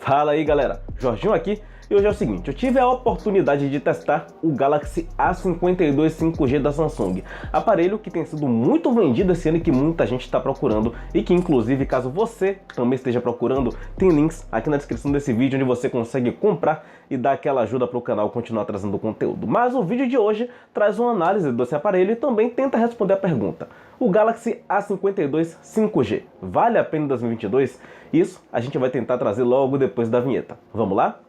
Fala aí galera, Jorginho aqui e hoje é o seguinte, eu tive a oportunidade de testar o Galaxy A52 5G da Samsung, aparelho que tem sido muito vendido esse ano e que muita gente está procurando e que inclusive caso você também esteja procurando, tem links aqui na descrição desse vídeo onde você consegue comprar e dar aquela ajuda para o canal continuar trazendo conteúdo. Mas o vídeo de hoje traz uma análise desse aparelho e também tenta responder a pergunta: o Galaxy A52 5G vale a pena em 2022? Isso a gente vai tentar trazer logo depois da vinheta. Vamos lá?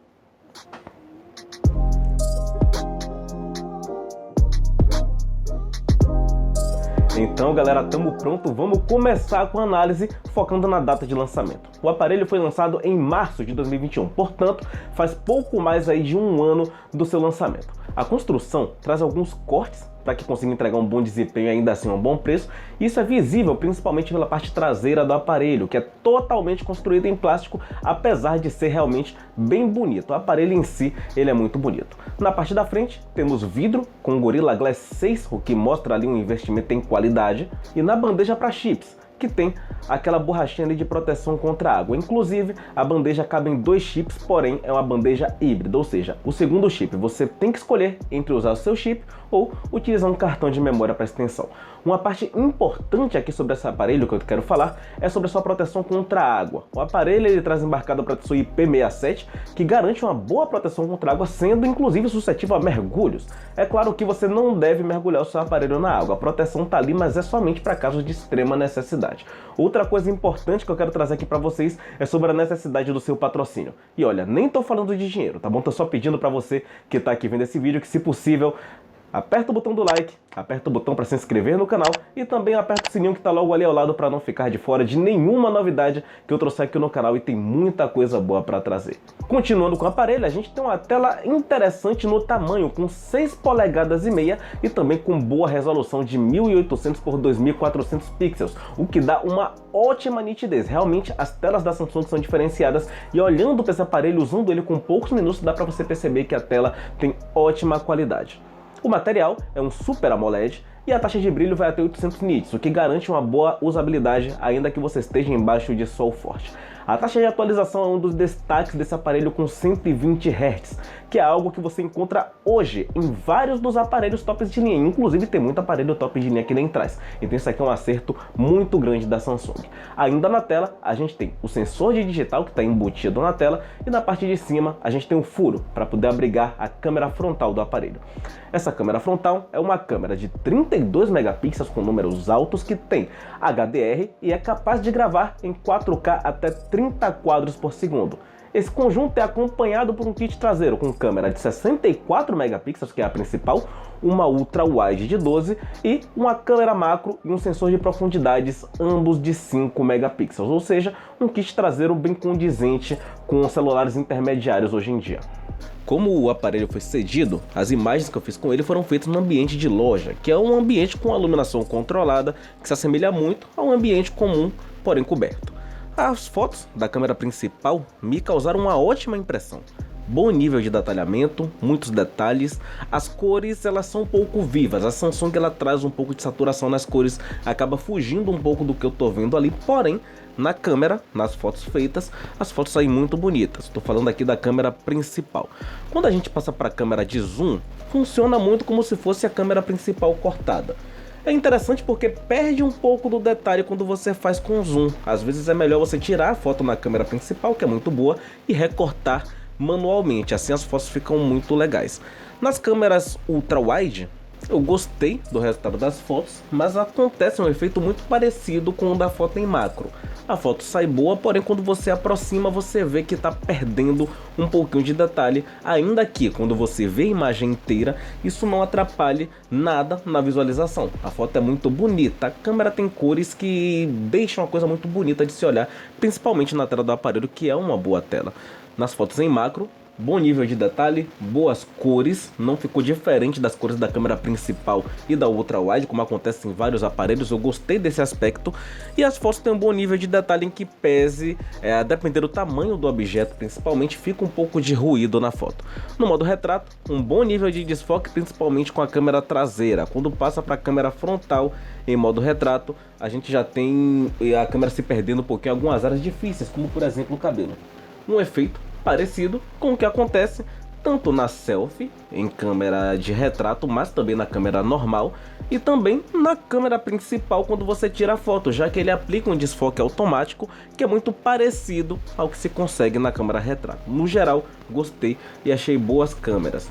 Então galera, estamos pronto, vamos começar com a análise focando na data de lançamento. O aparelho foi lançado em março de 2021, portanto faz pouco mais aí de um ano do seu lançamento. A construção traz alguns cortes para que consiga entregar um bom desempenho e ainda assim um bom preço. Isso é visível principalmente pela parte traseira do aparelho, que é totalmente construído em plástico, apesar de ser realmente bem bonito. O aparelho em si, ele é muito bonito. Na parte da frente, temos vidro com Gorilla Glass 6, o que mostra ali um investimento em qualidade. E na bandeja para chips, que tem aquela borrachinha ali de proteção contra a água. Inclusive, a bandeja cabe em 2 chips, porém é uma bandeja híbrida, ou seja, o segundo chip você tem que escolher entre usar o seu chip ou utilizar um cartão de memória para extensão. Uma parte importante aqui sobre esse aparelho que eu quero falar é sobre a sua proteção contra a água. O aparelho ele traz embarcado a proteção IP67, que garante uma boa proteção contra a água, sendo inclusive suscetível a mergulhos. É claro que você não deve mergulhar o seu aparelho na água, a proteção está ali, mas é somente para casos de extrema necessidade. Outra coisa importante que eu quero trazer aqui para vocês é sobre a necessidade do seu patrocínio. E olha, nem tô falando de dinheiro, tá bom? Tô só pedindo para você que tá aqui vendo esse vídeo que, se possível, aperta o botão do like, aperta o botão para se inscrever no canal e também aperta o sininho que está logo ali ao lado para não ficar de fora de nenhuma novidade que eu trouxer aqui no canal, e tem muita coisa boa para trazer. Continuando com o aparelho, a gente tem uma tela interessante no tamanho, com 6,5 polegadas e também com boa resolução de 1800 por 2400 pixels, o que dá uma ótima nitidez. Realmente as telas da Samsung são diferenciadas e olhando para esse aparelho, usando ele com poucos minutos, dá para você perceber que a tela tem ótima qualidade. O material é um Super AMOLED e a taxa de brilho vai até 800 nits, o que garante uma boa usabilidade ainda que você esteja embaixo de sol forte. A taxa de atualização é um dos destaques desse aparelho, com 120 Hz, que é algo que você encontra hoje em vários dos aparelhos tops de linha, inclusive tem muito aparelho top de linha que nem traz. Então isso aqui é um acerto muito grande da Samsung. Ainda na tela a gente tem o sensor de digital que está embutido na tela, e na parte de cima a gente tem um furo para poder abrigar a câmera frontal do aparelho. Essa câmera frontal é uma câmera de 32 megapixels com números altos, que tem HDR e é capaz de gravar em 4K até 30 quadros por segundo. Esse conjunto é acompanhado por um kit traseiro com câmera de 64 megapixels, que é a principal, uma ultra wide de 12 e uma câmera macro e um sensor de profundidades, ambos de 5 megapixels, ou seja, um kit traseiro bem condizente com celulares intermediários hoje em dia. Como o aparelho foi cedido, as imagens que eu fiz com ele foram feitas no ambiente de loja, que é um ambiente com iluminação controlada, que se assemelha muito a um ambiente comum, porém coberto. As fotos da câmera principal me causaram uma ótima impressão. Bom nível de detalhamento, muitos detalhes, as cores elas são um pouco vivas, a Samsung ela traz um pouco de saturação nas cores, acaba fugindo um pouco do que eu tô vendo ali, porém na câmera, nas fotos feitas, as fotos saem muito bonitas. Estou falando aqui da câmera principal. Quando a gente passa para a câmera de zoom, funciona muito como se fosse a câmera principal cortada. É interessante porque perde um pouco do detalhe quando você faz com zoom. Às vezes é melhor você tirar a foto na câmera principal, que é muito boa, e recortar manualmente, assim as fotos ficam muito legais. Nas câmeras ultra wide, eu gostei do resultado das fotos, mas acontece um efeito muito parecido com o da foto em macro. A foto sai boa, porém quando você aproxima você vê que está perdendo um pouquinho de detalhe, ainda que quando você vê a imagem inteira, isso não atrapalhe nada na visualização. A foto é muito bonita, a câmera tem cores que deixam uma coisa muito bonita de se olhar, principalmente na tela do aparelho, que é uma boa tela. Nas fotos em macro, bom nível de detalhe, boas cores, não ficou diferente das cores da câmera principal e da ultra wide, como acontece em vários aparelhos. Eu gostei desse aspecto, e as fotos têm um bom nível de detalhe, em que pese, a depender do tamanho do objeto principalmente, fica um pouco de ruído na foto. No modo retrato, um bom nível de desfoque, principalmente com a câmera traseira. Quando passa para a câmera frontal em modo retrato, a gente já tem a câmera se perdendo um pouquinho em algumas áreas difíceis, como por exemplo o cabelo. Um efeito parecido com o que acontece tanto na selfie, em câmera de retrato, mas também na câmera normal e também na câmera principal quando você tira a foto, já que ele aplica um desfoque automático que é muito parecido ao que se consegue na câmera retrato. No geral, gostei e achei boas câmeras.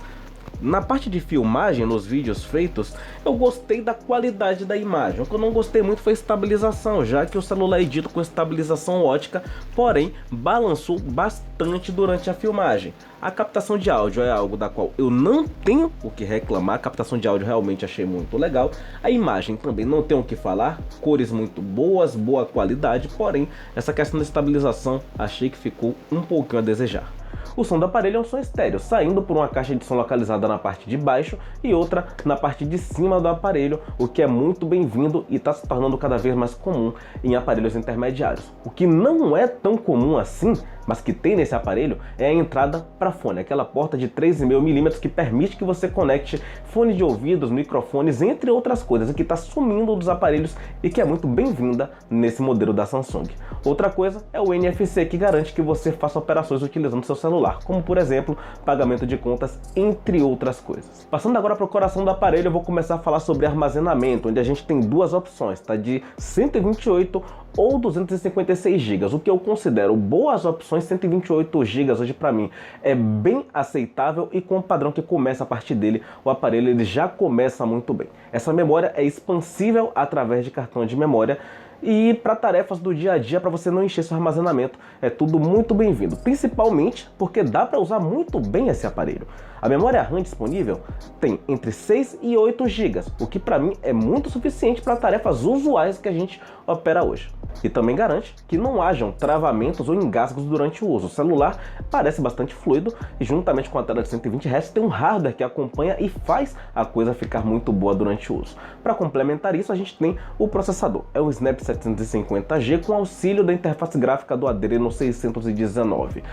Na parte de filmagem, nos vídeos feitos, eu gostei da qualidade da imagem. O que eu não gostei muito foi a estabilização, já que o celular é dito com estabilização ótica, porém balançou bastante durante a filmagem. A captação de áudio é algo da qual eu não tenho o que reclamar, a captação de áudio realmente achei muito legal. A imagem também não tenho o que falar, cores muito boas, boa qualidade, porém essa questão da estabilização achei que ficou um pouquinho a desejar. O som do aparelho é um som estéreo, saindo por uma caixa de som localizada na parte de baixo e outra na parte de cima do aparelho, o que é muito bem-vindo e está se tornando cada vez mais comum em aparelhos intermediários. O que não é tão comum assim, mas que tem nesse aparelho, é a entrada para fone, aquela porta de 3,5mm que permite que você conecte fone de ouvidos, microfones, entre outras coisas, e que está sumindo dos aparelhos e que é muito bem-vinda nesse modelo da Samsung. Outra coisa é o NFC, que garante que você faça operações utilizando seu celular, como por exemplo, pagamento de contas, entre outras coisas. Passando agora para o coração do aparelho, eu vou começar a falar sobre armazenamento, onde a gente tem duas opções, tá? De 128 ou 256 GB, o que eu considero boas opções. 128 GB hoje para mim é bem aceitável, e com o padrão que começa a partir dele, o aparelho ele já começa muito bem. Essa memória é expansível através de cartão de memória, e para tarefas do dia a dia, para você não encher seu armazenamento, é tudo muito bem-vindo, principalmente porque dá para usar muito bem esse aparelho. A memória RAM disponível tem entre 6 e 8 GB, o que para mim é muito suficiente para tarefas usuais que a gente opera hoje. E também garante que não hajam travamentos ou engasgos durante o uso. O celular parece bastante fluido e, juntamente com a tela de 120 Hz, tem um hardware que acompanha e faz a coisa ficar muito boa durante o uso. Para complementar isso, a gente tem o processador. É o Snap 750G com auxílio da interface gráfica do Adreno 619.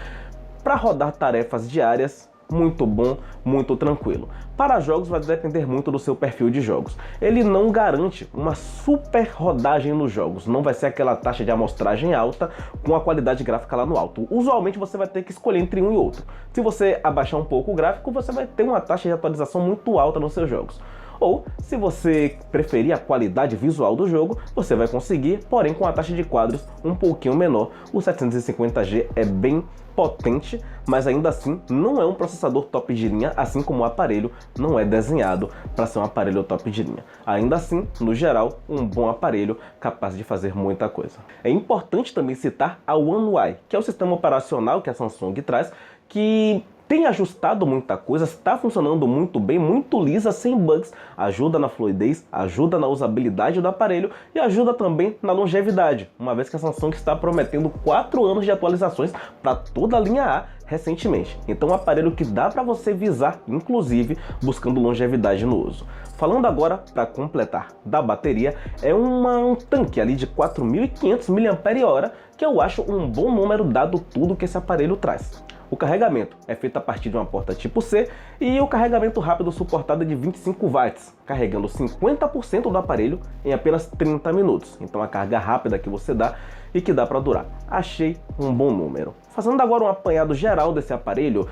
Para rodar tarefas diárias, muito bom, muito tranquilo. Para jogos vai depender muito do seu perfil de jogos. Ele não garante uma super rodagem nos jogos, não vai ser aquela taxa de amostragem alta com a qualidade gráfica lá no alto. Usualmente você vai ter que escolher entre um e outro. Se você abaixar um pouco o gráfico, você vai ter uma taxa de atualização muito alta nos seus jogos. Ou, se você preferir a qualidade visual do jogo, você vai conseguir, porém com a taxa de quadros um pouquinho menor. O 750G é bem potente, mas ainda assim não é um processador top de linha, assim como o aparelho não é desenhado para ser um aparelho top de linha. Ainda assim, no geral, um bom aparelho capaz de fazer muita coisa. É importante também citar a One UI, que é o sistema operacional que a Samsung traz, que tem ajustado muita coisa, está funcionando muito bem, muito lisa, sem bugs, ajuda na fluidez, ajuda na usabilidade do aparelho e ajuda também na longevidade, uma vez que a Samsung está prometendo 4 anos de atualizações para toda a linha A recentemente. Então é um aparelho que dá para você visar, inclusive buscando longevidade no uso. Falando agora, para completar, da bateria, é um tanque ali de 4.500 mAh, que eu acho um bom número dado tudo que esse aparelho traz. O carregamento é feito a partir de uma porta tipo C e o carregamento rápido suportado é de 25 watts, carregando 50% do aparelho em apenas 30 minutos. Então a carga rápida que você dá e que dá para durar. Achei um bom número. Fazendo agora um apanhado geral desse aparelho,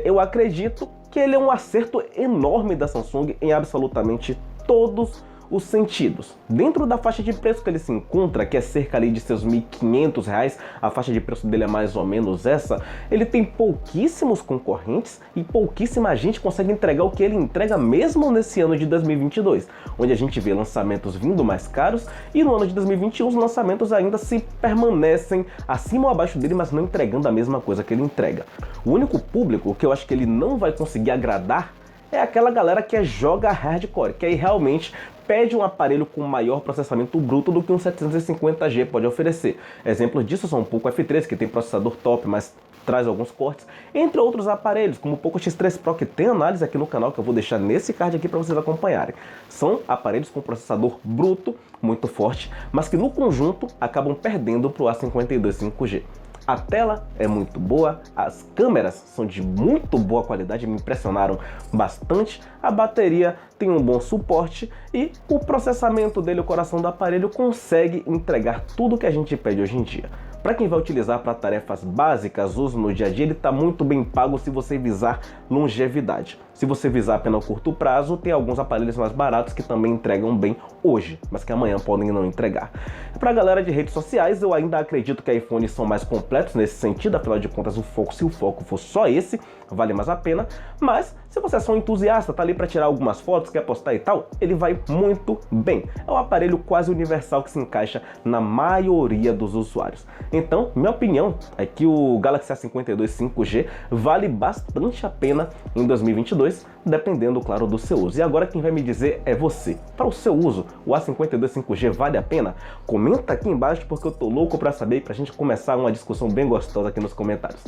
eu acredito que ele é um acerto enorme da Samsung em absolutamente todos os sentidos. Dentro da faixa de preço que ele se encontra, que é cerca ali de seus R$ 1.500, a faixa de preço dele é mais ou menos essa, ele tem pouquíssimos concorrentes e pouquíssima gente consegue entregar o que ele entrega mesmo nesse ano de 2022, onde a gente vê lançamentos vindo mais caros, e no ano de 2021 os lançamentos ainda se permanecem acima ou abaixo dele, mas não entregando a mesma coisa que ele entrega. O único público que eu acho que ele não vai conseguir agradar é aquela galera que joga hardcore, que aí realmente pede um aparelho com maior processamento bruto do que um 750G pode oferecer. Exemplos disso são o Poco F3, que tem processador top, mas traz alguns cortes, entre outros aparelhos, como o Poco X3 Pro, que tem análise aqui no canal, que eu vou deixar nesse card aqui para vocês acompanharem. São aparelhos com processador bruto muito forte, mas que no conjunto acabam perdendo para o A52 5G. A tela é muito boa, as câmeras são de muito boa qualidade, me impressionaram bastante, a bateria tem um bom suporte e o processamento dele, o coração do aparelho, consegue entregar tudo que a gente pede hoje em dia. Para quem vai utilizar para tarefas básicas, uso no dia a dia, ele está muito bem pago se você visar longevidade. Se você visar apenas curto prazo, tem alguns aparelhos mais baratos que também entregam bem hoje, mas que amanhã podem não entregar. Para a galera de redes sociais, eu ainda acredito que iPhones são mais completos nesse sentido, afinal de contas, se o foco for só esse, vale mais a pena. Mas se você é só um entusiasta, tá ali para tirar algumas fotos, quer postar e tal, ele vai muito bem. É um aparelho quase universal que se encaixa na maioria dos usuários. Então, minha opinião é que o Galaxy A52 5G vale bastante a pena em 2022, dependendo, claro, do seu uso. E agora quem vai me dizer é você. Para o seu uso, o A52 5G vale a pena? Comenta aqui embaixo porque eu tô louco para saber e pra gente começar uma discussão bem gostosa aqui nos comentários.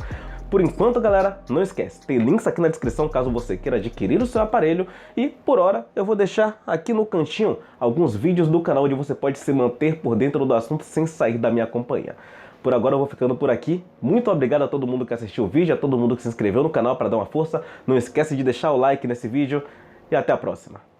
Por enquanto, galera, não esquece, tem links aqui na descrição caso você queira adquirir o seu aparelho e, por hora, eu vou deixar aqui no cantinho alguns vídeos do canal onde você pode se manter por dentro do assunto sem sair da minha companhia. Por agora eu vou ficando por aqui. Muito obrigado a todo mundo que assistiu o vídeo, a todo mundo que se inscreveu no canal para dar uma força. Não esquece de deixar o like nesse vídeo e até a próxima.